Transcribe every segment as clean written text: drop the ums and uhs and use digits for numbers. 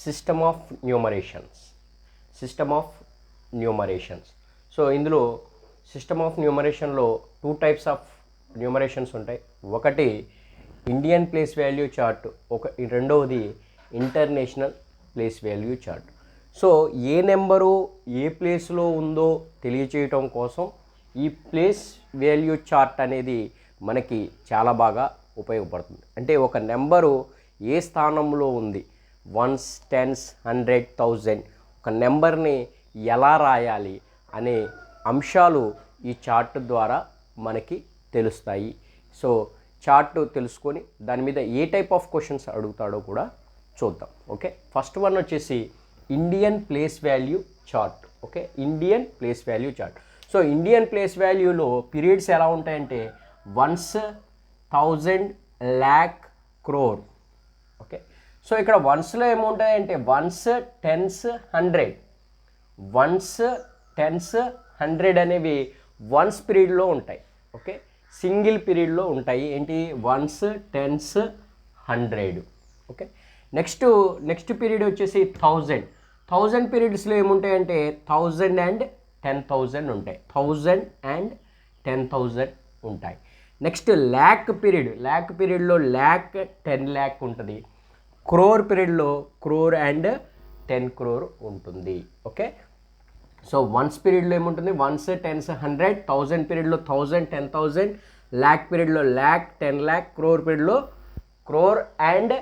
System of numerations. So ఇందులో system of న్యూమరేషన్లో 2 types of numerations ఉంటాయి. ఒకటి ఇండియన్ ప్లేస్ వాల్యూ చార్ట్, రెండవది international place value chart. So ఏ నెంబరు ఏ ప్లేస్లో ఉందో తెలియచేయటం కోసం ఈ ప్లేస్ వాల్యూ చార్ట్ అనేది మనకి చాలా బాగా ఉపయోగపడుతుంది. అంటే ఒక నెంబరు ఏ స్థానంలో ఉంది, 1s, 10s, 100, 1000 ఒక నెంబర్ని ఎలా రాయాలి అనే అంశాలు ఈ చార్ట్ ద్వారా మనకి తెలుస్తాయి. సో చార్ట్ తెలుసుకొని దాని మీద ఏ టైప్ ఆఫ్ క్వశ్చన్స్ అడుగుతాడో కూడా చూద్దాం. ఓకే, ఫస్ట్ వన్ వచ్చేసి Indian place value chart. Okay, Indian place value chart. So Indian place వాల్యూలో పీరియడ్స్ ఎలా ఉంటాయంటే 1s, 1000, lakh, crore. Okay, so ఇక్కడ వన్స్లో ఏముంటాయంటే 1s, 10s, 100. 1s, 10s, 100 అనేవి వన్స్ పీరియడ్లో ఉంటాయి. ఓకే, సింగిల్ పీరియడ్లో ఉంటాయి. ఏంటి 1s, 10s, 100. Okay, next period వచ్చేసి 1000 పీరియడ్స్లో ఏముంటాయంటే 1000 and 10,000 ఉంటాయి. 1000 and 10,000 ఉంటాయి. నెక్స్ట్ ల్యాక్ పీరియడ్లో ల్యాక్ 10 lakh ఉంటుంది. క్రోర్ పీరియడ్లో క్రోర్ అండ్ 10 crore ఉంటుంది. ఓకే, సో వన్స్ పీరియడ్లో ఏముంటుంది 1s, 10s, 100. 1000 పీరియడ్లో 1000, 10,000. ల్యాక్ పీరియడ్లో ల్యాక్, 10 lakh. క్రోర్ పీరియడ్లో క్రోర్ అండ్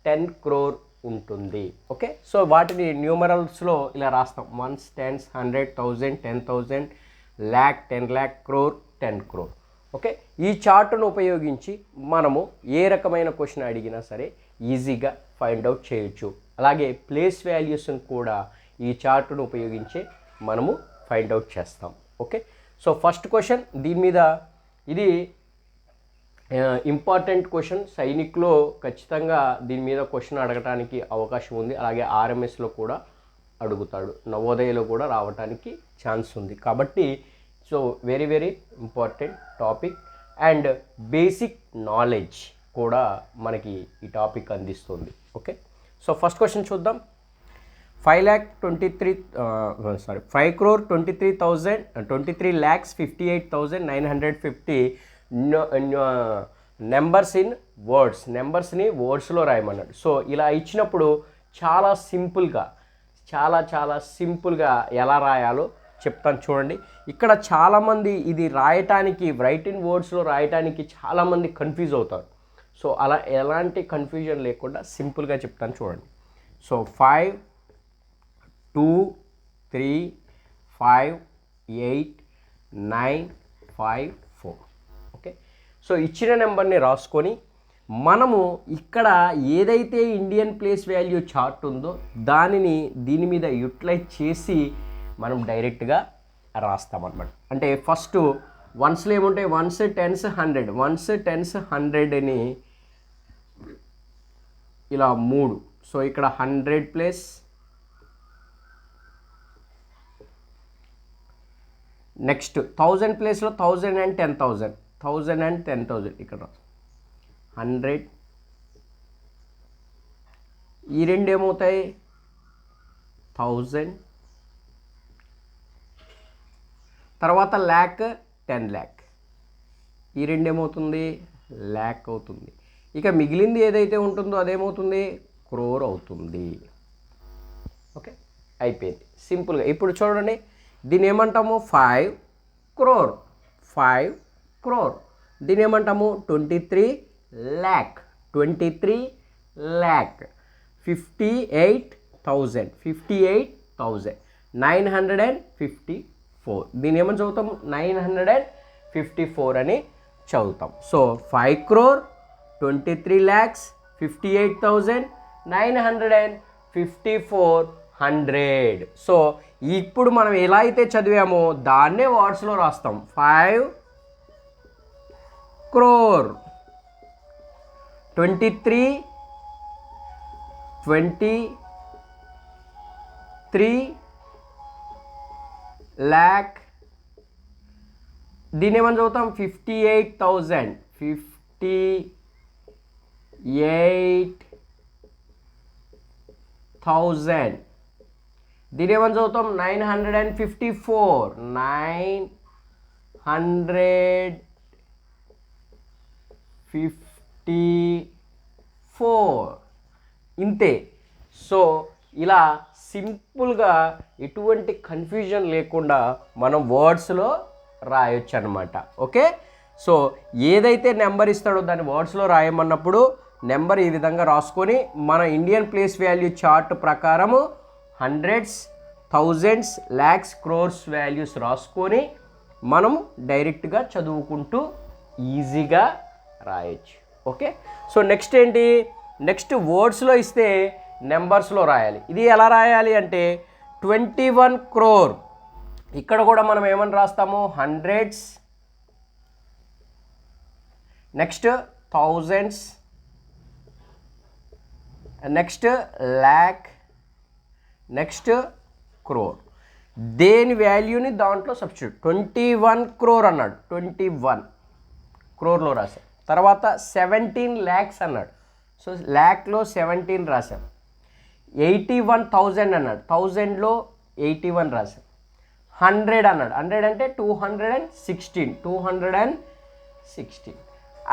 10 crore ఉంటుంది. ఓకే, సో వాటిని న్యూమరల్స్లో ఇలా రాస్తాం. 1s, 10s, 100, 1000, 10,000, lakh, 10 lakh, crore, 10 crore. Okay, ఈ చార్టును ఉపయోగించి మనము ఏ రకమైన క్వశ్చన్ అడిగినా సరే ఈజీగా ఫైండ్ అవుట్ చేయొచ్చు. అలాగే ప్లేస్ వాల్యూస్ని కూడా ఈ చార్టును ఉపయోగించి మనము ఫైండ్ అవుట్ చేస్తాం. ఓకే, సో ఫస్ట్ క్వశ్చన్ దీని మీద, ఇది ఇంపార్టెంట్ క్వశ్చన్. సైనిక్లో ఖచ్చితంగా దీని మీద క్వశ్చన్ అడగటానికి అవకాశం ఉంది. అలాగే ఆర్ఎంఎస్లో కూడా అడుగుతాడు, నవోదయలో కూడా రావడానికి ఛాన్స్ ఉంది. కాబట్టి so very very important topic and basic knowledge కూడా మనకి ఈ టాపిక్ అందిస్తుంది. ఓకే, సో ఫస్ట్ క్వశ్చన్ చూద్దాం. 5,23,58,950 నెంబర్స్ ఇన్ వర్డ్స్. నెంబర్స్ని వర్డ్స్లో రాయమన్నాడు. సో ఇలా ఇచ్చినప్పుడు చాలా సింపుల్గా ఎలా రాయాలో చెప్తాను చూడండి. ఇక్కడ చాలామంది ఇది రాయటానికి, రైట్ ఇన్ వర్డ్స్లో రాయటానికి చాలామంది కన్ఫ్యూజ్ అవుతారు. సో అలా ఎలాంటి కన్ఫ్యూజన్ లేకుండా సింపుల్గా చెప్తాను చూడండి. సో 5, 2, 3, 5, 8, 9, 5, 4. ఓకే, సో ఇచ్చిన నెంబర్ని రాసుకొని మనము ఇక్కడ ఏదైతే ఇండియన్ ప్లేస్ వాల్యూ చార్ట్ ఉందో దానిని దీని మీద యూటిలైజ్ చేసి మనం డైరెక్ట్గా రాస్తామన్నమాట. అంటే ఫస్ట్ వన్స్లో ఏముంటాయి 1s, 10s, 100. 1s, 10s, 100ని ఇలా 3. సో ఇక్కడ 100 ప్లస్ నెక్స్ట్ 1000 ప్లేస్లో 1000 and 10,000. 1000 and 10,000 ఇక్కడ 100. ఈ రెండు ఏమవుతాయి 1000. తర్వాత ల్యాక్, 10 lakh. ఈ రెండు ఏమవుతుంది ల్యాక్ అవుతుంది. ఇక మిగిలింది ఏదైతే ఉంటుందో అదేమవుతుంది క్రోర్ అవుతుంది. ఓకే, అయిపోయింది సింపుల్గా. ఇప్పుడు చూడండి, దీన్ని ఏమంటాము 5 crore. 5 crore. దీన్ని ఏమంటాము 23 lakh. 23 lakh. 58,000. 58,000. 954. దీన్ని ఏమని చదువుతాం 954 అని చదువుతాం. So 5 crore, 23 lakhs, 58,000, 954. సో ఇప్పుడు మనం ఎలా అయితే చదివామో దాన్నే వర్డ్స్లో రాస్తాం. 5 crore, 23 lakh. దీన్ని ఏమని చదువుతాం 58,000. 58,000 954,000. దీని ఏమని చదువుతాం 954 954 ఇంతే. సో ఇలా సింపుల్గా ఎటువంటి కన్ఫ్యూజన్ లేకుండా మనం వర్డ్స్లో రాయొచ్చు అనమాట. ఓకే, సో ఏదైతే నెంబర్ ఇస్తాడో దాన్ని వర్డ్స్లో రాయమన్నప్పుడు నెంబర్ ఈ విధంగా రాసుకొని మన ఇండియన్ ప్లేస్ వాల్యూ చార్ట్ ప్రకారము hundreds, thousands, lakhs, crores values రాసుకొని మనం డైరెక్ట్గా చదువుకుంటూ ఈజీగా రాయొచ్చు. ఓకే, సో నెక్స్ట్ ఏంటి, నెక్స్ట్ వర్డ్స్లో ఇస్తే నెంబర్స్లో రాయాలి. ఇది ఎలా రాయాలి అంటే 21 crore. ఇక్కడ కూడా మనం ఏమని రాస్తాము, hundreds, next thousands, next lakh, next crore. దేని వాల్యూని దాంట్లో సబ్స్టిట్యూట్. 21 crore అన్నాడు, 21 crore రాశాం. తర్వాత 17 lakhs అన్నాడు, సో ల్యాక్లో 17 రాశాం. 81,000 అన్నాడు, 1000లో 81 రాశాం. 100 అన్నాడు, 100 అంటే 216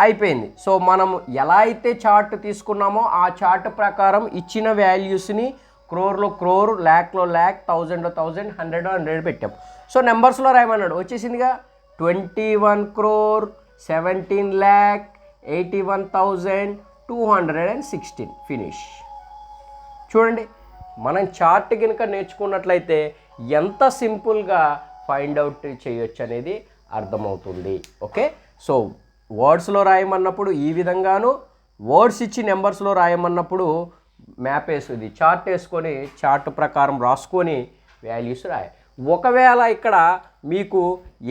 అయిపోయింది. సో మనం ఎలా అయితే చార్ట్ తీసుకున్నామో ఆ చార్ట్ ప్రకారం ఇచ్చిన వాల్యూస్ని క్రోర్లో క్రోర్, ల్యాక్లో ల్యాక్, 1000లో 1000, 100లో 100 పెట్టాం. సో నెంబర్స్లో రాయమన్నాడు, వచ్చేసిందిగా 21 crore, 17 lakh, 81,216. ఫినిష్. చూడండి, మనం చార్ట్ కనుక నేర్చుకున్నట్లయితే ఎంత సింపుల్గా ఫైండ్ అవుట్ చేయొచ్చు అనేది అర్థమవుతుంది. ఓకే, సో వర్డ్స్లో రాయమన్నప్పుడు ఈ విధంగాను, వర్డ్స్ ఇచ్చి నెంబర్స్లో రాయమన్నప్పుడు మ్యాప్ వేసుకుంది, చార్ట్ వేసుకొని చార్ట్ ప్రకారం రాసుకొని వాల్యూస్ రాయాలి. ఒకవేళ ఇక్కడ మీకు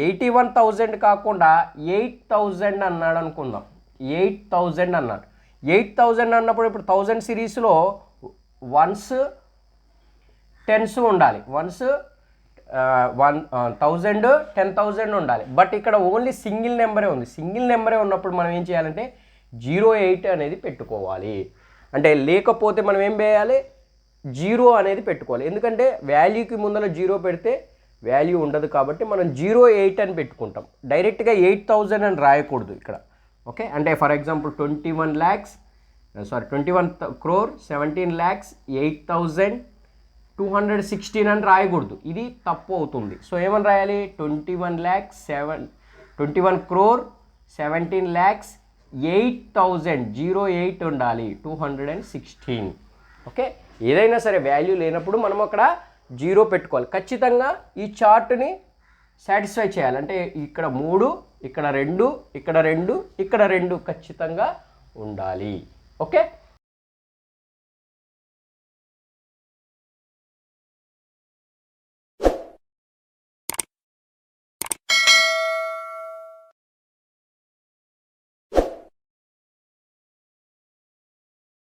81,000 కాకుండా 8,000 అన్నాడు అనుకుందాం. 8,000 అన్నాడు. 8,000 అన్నప్పుడు ఇప్పుడు 1000 సిరీస్లో 1s 10s ఉండాలి. 1s 1000 10,000 ఉండాలి. బట్ ఇక్కడ ఓన్లీ సింగిల్ నెంబరే ఉంది. సింగిల్ నెంబరే ఉన్నప్పుడు మనం ఏం చేయాలంటే 08 అనేది పెట్టుకోవాలి. అంటే లేకపోతే మనం ఏం వేయాలి, 0 అనేది పెట్టుకోవాలి. ఎందుకంటే వాల్యూకి ముందర 0 పెడితే వాల్యూ ఉండదు కాబట్టి మనం 08 అని పెట్టుకుంటాం. డైరెక్ట్గా 8,000 అని రాయకూడదు ఇక్కడ. ఓకే, అంటే ఫర్ ఎగ్జాంపుల్ 21 crore, 17 lakhs, 8,216 అని రాయకూడదు. ఇది తప్పు అవుతుంది. సో ఏమని రాయాలి, 21 crore, 17 lakhs, 8,000, 08 ఉండాలి, 216. ఓకే, ఏదైనా సరే వాల్యూ లేనప్పుడు మనం అక్కడ 0 పెట్టుకోవాలి. ఖచ్చితంగా ఈ చార్ట్ని సాటిస్ఫై చేయాలి. అంటే ఇక్కడ 3, ఇక్కడ 2, ఇక్కడ 2, ఇక్కడ 2 ఖచ్చితంగా ఉండాలి. ఓకే.